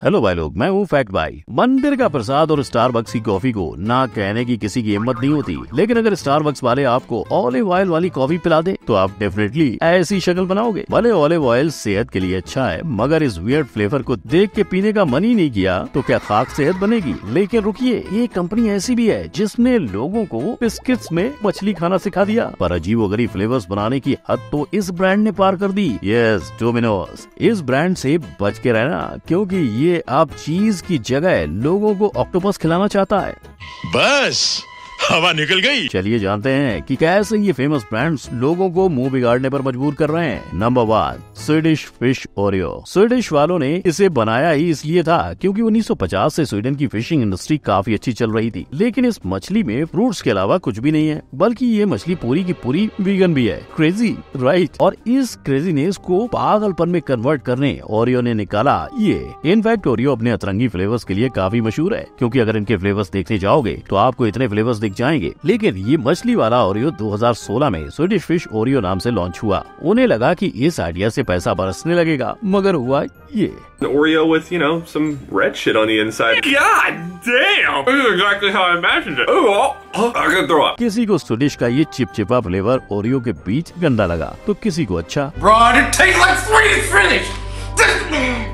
Hello भाई लोग, मैं हूँ फैक्ट भाई। मंदिर का प्रसाद और स्टारबक्स की कॉफी को ना कहने की किसी की हिम्मत नहीं होती, लेकिन अगर स्टारबक्स वाले आपको ऑलिव ऑयल वाली कॉफी पिला दे तो आप डेफिनेटली ऐसी शक्ल बनाओगे। भले ऑलिव ऑयल सेहत के लिए अच्छा है, मगर इस वियर्ड फ्लेवर को देख के पीने का मन ही नहीं किया तो क्या खाक सेहत बनेगी। लेकिन रुकिए, ये कंपनी ऐसी भी है जिसने लोगों को बिस्किट्स में मछली खाना सिखा दिया, पर अजीबोगरीब फ्लेवर्स बनाने की हद तो इस ब्रांड ने पार कर दी। Yes, Domino's. इस ब्रांड से बच के रहना, क्योंकि ये अब चीज की जगह लोगों को ऑक्टोपस खिलाना चाहता है। बस हवा निकल गई। चलिए जानते हैं कि कैसे ये फेमस ब्रांड्स लोगों को मुंह बिगाड़ने पर मजबूर कर रहे हैं। Number 1, Swedish fish Oreo. Swedish वालों ने इसे बनाया ही इसलिए था क्योंकि 1950 से स्वीडन की फिशिंग इंडस्ट्री काफी अच्छी चल रही थी, लेकिन इस मछली में फ्रूट्स के अलावा कुछ भी नहीं है, बल्कि ये मछली पूरी की पूरी वीगन भी है। Crazy, right? और इस क्रेजीनेस को पागलपन में कन्वर्ट करने ओरियो ने निकाला ये। इनफैक्ट ओरियो अपने अतरंगी फ्लेवर्स के लिए काफी मशहूर है, क्योंकि अगर इनके फ्लेवर्स देखने जाओगे तो आपको इतने फ्लेवर्स दिख जाएंगे। लेकिन ये मछली वाला ओरियो 2016 में स्वीडिश फिश ओरियो नाम से लॉन्च हुआ। उन्हें लगा कि इस आइडिया से पैसा बरसने लगेगा, मगर हुआ ये। Oreo with, some red shit on the inside. God damn! This is exactly how I imagined it. Oh, I can throw up. किसी को स्वीडिश का ये चिपचिपा फ्लेवर ओरियो के बीच गंदा लगा, तो किसी को अच्छा। Bro, it tastes like Swedish finish!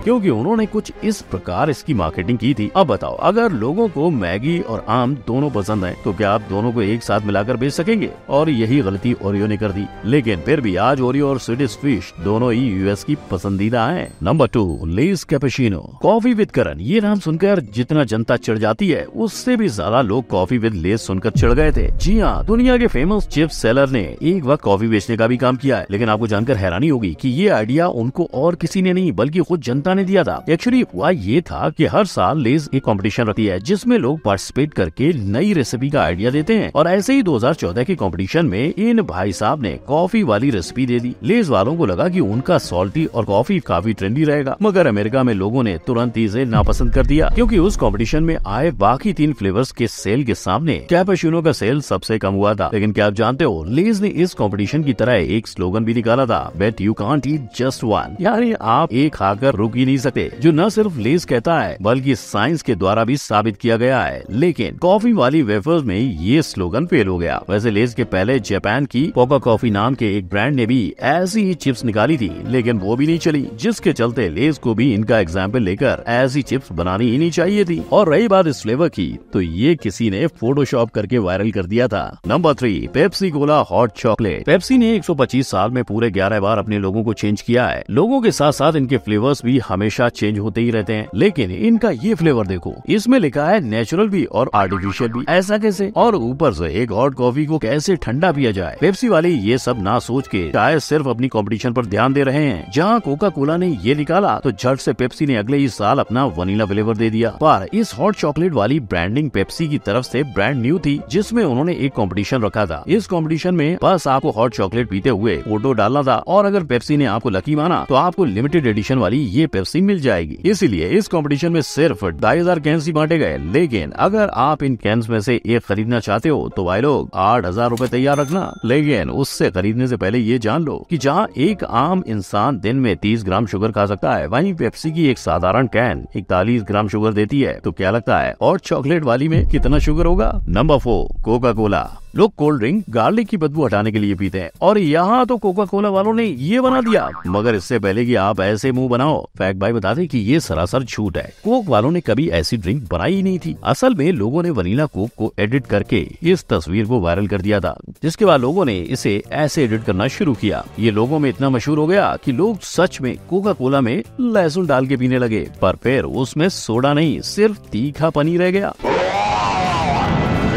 क्योंकि उन्होंने कुछ इस प्रकार इसकी मार्केटिंग की थी। अब बताओ, अगर लोगों को मैगी और आम दोनों पसंद है तो क्या आप दोनों को एक साथ मिलाकर बेच सकेंगे? और यही गलती ओरियो ने कर दी। लेकिन फिर भी आज ओरियो और स्वीडिश फिश दोनों ही यूएस की पसंदीदा हैं। Number 2, Lay's cappuccino. Coffee with Karan. ये नाम सुनकर जितना जनता चढ़ जाती है, उससे भी ज्यादा लोग कॉफी विद लेस सुनकर चढ़ गए थे। जी हाँ, दुनिया के फेमस चिप्स सेलर ने एक वक्त कॉफी बेचने का भी काम किया है, लेकिन आपको जानकर हैरानी होगी कि ये आइडिया उनको और किसी ने नहीं बल्कि खुद जनता ने दिया था। एक्चुअली हुआ ये था कि हर साल लेज एक कंपटीशन रखती है जिसमें लोग पार्टिसिपेट करके नई रेसिपी का आइडिया देते हैं, और ऐसे ही 2014 के कंपटीशन में इन भाई साहब ने कॉफी वाली रेसिपी दे दी। लेज वालों को लगा कि उनका सॉल्टी और कॉफी काफी ट्रेंडी रहेगा, मगर अमेरिका में लोगों ने तुरंत इसे नापसंद कर दिया, क्योंकि उस कंपटीशन में आए बाकी 3 फ्लेवर्स के सेल के सामने कैपेचिनो का सेल सबसे कम हुआ था। लेकिन क्या आप जानते हो, लेज ने इस कंपटीशन की तरह एक स्लोगन भी निकाला था, bet you can't eat just one, यानी आप एक खाकर रुक ही नहीं सकते, जो न सिर्फ लेज कहता है बल्कि साइंस के द्वारा भी साबित किया गया है। लेकिन कॉफी वाली वेफर्स में ये स्लोगन फेल हो गया। वैसे लेज के पहले जापान की पोका कॉफी नाम के एक ब्रांड ने भी ऐसी ही चिप्स निकाली थी, लेकिन वो भी नहीं चली, जिसके चलते लेज को भी इनका एग्जाम्पल लेकर ऐसी चिप्स बनानी ही नहीं चाहिए थी। और रही बात इस फ्लेवर की, तो ये किसी ने फोटोशॉप करके वायरल कर दिया था। Number 3, Pepsi Cola hot chocolate. Pepsi ने 125 साल में पूरे 11 बार अपने लोगों को चेंज किया है। लोगों के साथ साथ इनके फ्लेवर्स भी हमेशा चेंज होते ही रहते हैं, लेकिन इनका ये फ्लेवर देखो, इसमें लिखा है नेचुरल भी और आर्टिफिशियल भी। ऐसा कैसे? और ऊपर से एक हॉट कॉफी को कैसे ठंडा पिया जाए? पेप्सी वाले ये सब ना सोच के शायद सिर्फ अपनी कंपटीशन पर ध्यान दे रहे हैं। जहाँ कोका कोला ने ये निकाला तो झट से पेप्सी ने अगले ही साल अपना वनीला फ्लेवर दे दिया। पर इस हॉट चॉकलेट वाली ब्रांडिंग पेप्सी की तरफ से ब्रांड न्यू थी, जिसमें उन्होंने एक कंपटीशन रखा था। इस कंपटीशन में बस आपको हॉट चॉकलेट पीते हुए फोटो डालना था, और अगर पेप्सी ने आपको लकी माना तो आपको लिमिटेड एडिशन वाली ये पेप्सी मिल जाएगी। इसीलिए इस कंपटीशन में सिर्फ 2,500 कैंस ही बांटे गए। लेकिन अगर आप इन कैंस में से एक खरीदना चाहते हो तो भाई लोग 8,000 रूपए तैयार रखना। लेकिन उससे खरीदने से पहले ये जान लो कि जहाँ एक आम इंसान दिन में 30 ग्राम शुगर खा सकता है, वहीं पेप्सी की एक साधारण कैन 41 ग्राम शुगर देती है। तो क्या लगता है और चॉकलेट वाली में कितना शुगर होगा? Number 4, Coca Cola. लोग कोल्ड ड्रिंक गार्लिक की बदबू हटाने के लिए पीते हैं, और यहाँ तो कोका कोला वालों ने ये बना दिया। मगर इससे पहले कि आप ऐसे मुंह बनाओ, फैक्ट भाई बता दे कि ये सरासर झूठ है। कोक वालों ने कभी ऐसी ड्रिंक बनाई ही नहीं थी। असल में लोगों ने वनीला कोक को एडिट करके इस तस्वीर को वायरल कर दिया था, जिसके बाद लोगों ने इसे ऐसे एडिट करना शुरू किया। ये लोगों में इतना मशहूर हो गया कि लोग सच में कोका कोला में लहसुन डाल के पीने लगे, पर फिर उसमें सोडा नहीं, सिर्फ तीखा पनी रह गया।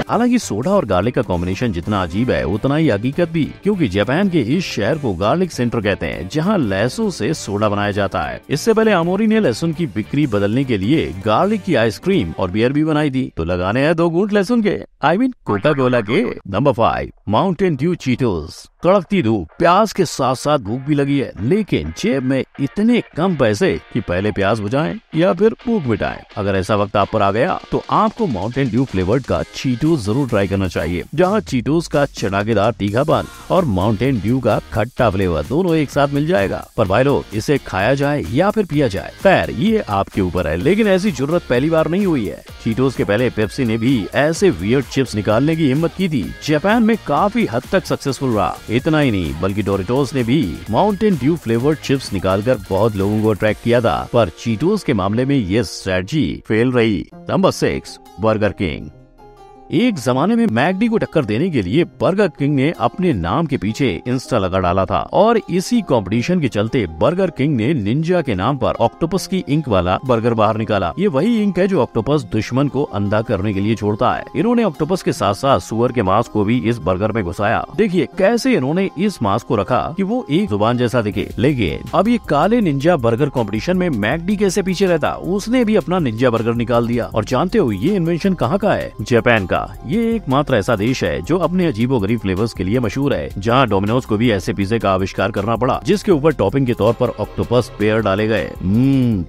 हालांकि सोडा और गार्लिक का कॉम्बिनेशन जितना अजीब है उतना ही हकीकत भी, क्योंकि जापान के इस शहर को गार्लिक सेंटर कहते हैं, जहां लहसुन से सोडा बनाया जाता है। इससे पहले आमोरी ने लहसुन की बिक्री बदलने के लिए गार्लिक की आइसक्रीम और बियर भी बनाई थी। तो लगाने हैं 2 घूंट लहसुन के, आई मीन कोका कोला के। Number 5, Mountain Dew Cheetos. कड़कती धूप, प्याज के साथ साथ भूख भी लगी है, लेकिन जेब में इतने कम पैसे कि पहले प्याज बुझाएं या फिर भूख मिटाएं। अगर ऐसा वक्त आप पर आ गया तो आपको माउंटेन ड्यू फ्लेवर्ड का चीटोस चीटोस जरूर ट्राई करना चाहिए, जहाँ चीटोस का चटाकेदार तीखापन और माउंटेन ड्यू का खट्टा फ्लेवर दोनों एक साथ मिल जाएगा। पर भाई लोग, इसे खाया जाए या फिर पिया जाए, खैर ये आपके ऊपर है, लेकिन ऐसी जरूरत पहली बार नहीं हुई है। चीटोस के पहले पेप्सी ने भी ऐसे वियर्ड चिप्स निकालने की हिम्मत की थी, जापान में काफी हद तक सक्सेसफुल रहा। इतना ही नहीं, बल्कि डोरिटोस ने भी माउंटेन ड्यू फ्लेवर्ड चिप्स निकालकर बहुत लोगों को अट्रैक्ट किया था, पर चीटोस के मामले में ये स्ट्रेटजी फेल रही। Number 6, burger king. एक जमाने में मैकडी को टक्कर देने के लिए बर्गर किंग ने अपने नाम के पीछे इंस्टा लगा डाला था, और इसी कंपटीशन के चलते बर्गर किंग ने निंजा के नाम पर ऑक्टोपस की इंक वाला बर्गर बाहर निकाला। ये वही इंक है जो ऑक्टोपस दुश्मन को अंधा करने के लिए छोड़ता है। इन्होंने ऑक्टोपस के साथ साथ सुअर के मांस को भी इस बर्गर में घुसाया। देखिए कैसे इन्होंने इस मांस को रखा कि वो एक जुबान जैसा दिखे। लेकिन अब ये काले निंजा बर्गर कंपटीशन में मैकडी कैसे पीछे रहता, उसने भी अपना निंजा बर्गर निकाल दिया। और जानते हो ये इन्वेंशन कहाँ का है? जापान का। ये एकमात्र ऐसा देश है जो अपने अजीबोगरीब फ्लेवर्स के लिए मशहूर है, जहाँ डोमिनोज को भी ऐसे पिज्जे का आविष्कार करना पड़ा जिसके ऊपर टॉपिंग के तौर पर ऑक्टोपस पेयर डाले गए।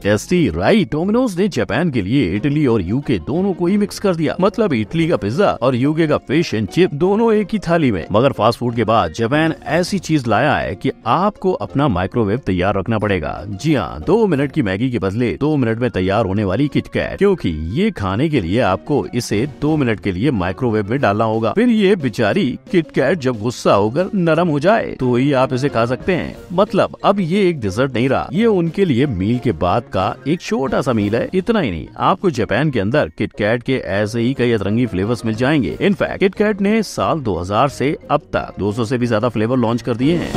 Tasty right. डोमिनोज ने जापान के लिए इटली और यूके दोनों को ही मिक्स कर दिया, मतलब इटली का पिज्जा और यूके का फिश एंड चिप दोनों एक ही थाली में। मगर फास्ट फूड के बाद जापान ऐसी चीज लाया है कि आपको अपना माइक्रोवेव तैयार रखना पड़ेगा। जी हाँ, 2 मिनट की मैगी के बदले 2 मिनट में तैयार होने वाली किटकैट, क्योंकि ये खाने के लिए आपको इसे 2 मिनट के लिए माइक्रोवेव में डालना होगा। फिर ये बेचारी किटकैट जब गुस्सा होकर नरम हो जाए तो ही आप इसे खा सकते हैं। मतलब अब ये एक डिजर्ट नहीं रहा, ये उनके लिए मील के बाद का एक छोटा सा मील है। इतना ही नहीं, आपको जापान के अंदर किटकैट के ऐसे ही कई अतरंगी फ्लेवर्स मिल जाएंगे। इनफैक्ट किटकैट ने साल 2000 से अब तक 200 से भी ज्यादा फ्लेवर लॉन्च कर दिए हैं।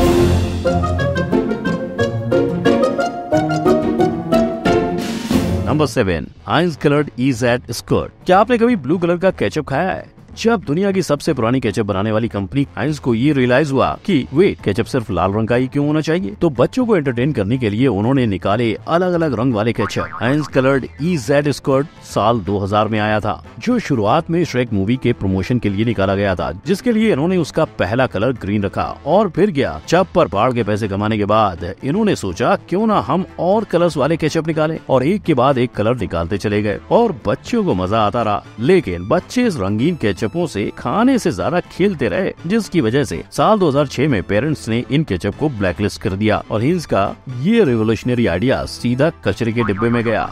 Number 7, हाइंज coloured EZ skirt. क्या आपने कभी ब्लू कलर का केचप खाया है? जब दुनिया की सबसे पुरानी केचप बनाने वाली कंपनी हाइंज को ये रियलाइज हुआ कि वेट, केचप सिर्फ लाल रंग का ही क्यों होना चाहिए, तो बच्चों को एंटरटेन करने के लिए उन्होंने निकाले अलग अलग रंग वाले केचप। हाइंज कलर्ड EZ स्कर्ट साल 2000 में आया था, जो शुरुआत में श्रेक मूवी के प्रमोशन के लिए निकाला गया था, जिसके लिए इन्होंने उसका पहला कलर ग्रीन रखा और फिर गया चप पर पहाड़ के पैसे कमाने के बाद इन्होंने सोचा क्यों ना हम और कलर्स वाले केचप निकालें, और एक के बाद एक कलर निकालते चले गए और बच्चों को मजा आता रहा। लेकिन बच्चे इस रंगीन केचप से खाने से ज्यादा खेलते रहे, जिसकी वजह से साल 2006 में पेरेंट्स ने इन केचप को ब्लैकलिस्ट कर दिया और हिंस का ये रिवोल्यूशनरी आइडिया सीधा कचरे के डिब्बे में गया।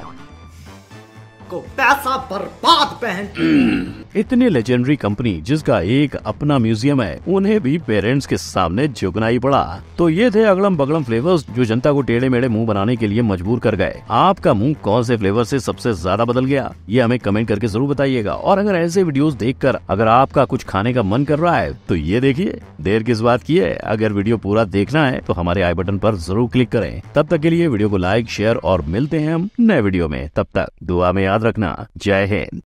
को पैसा बर्बाद पहन। इतनी लेजेंडरी कंपनी जिसका एक अपना म्यूजियम है, उन्हें भी पेरेंट्स के सामने झुकना ही पड़ा। तो ये थे अगड़म बगड़म फ्लेवर्स जो जनता को टेढ़े मेढ़े मुंह बनाने के लिए मजबूर कर गए। आपका मुंह कौन से फ्लेवर से सबसे ज्यादा बदल गया, ये हमें कमेंट करके जरूर बताइएगा। और अगर ऐसे वीडियोस देखकर अगर आपका कुछ खाने का मन कर रहा है तो ये देखिए, देर किस बात की है। अगर वीडियो पूरा देखना है तो हमारे आई बटन पर जरूर क्लिक करें। तब तक के लिए वीडियो को लाइक, शेयर और मिलते हैं हम नए वीडियो में। तब तक दुआ में याद रखना। जय हिंद।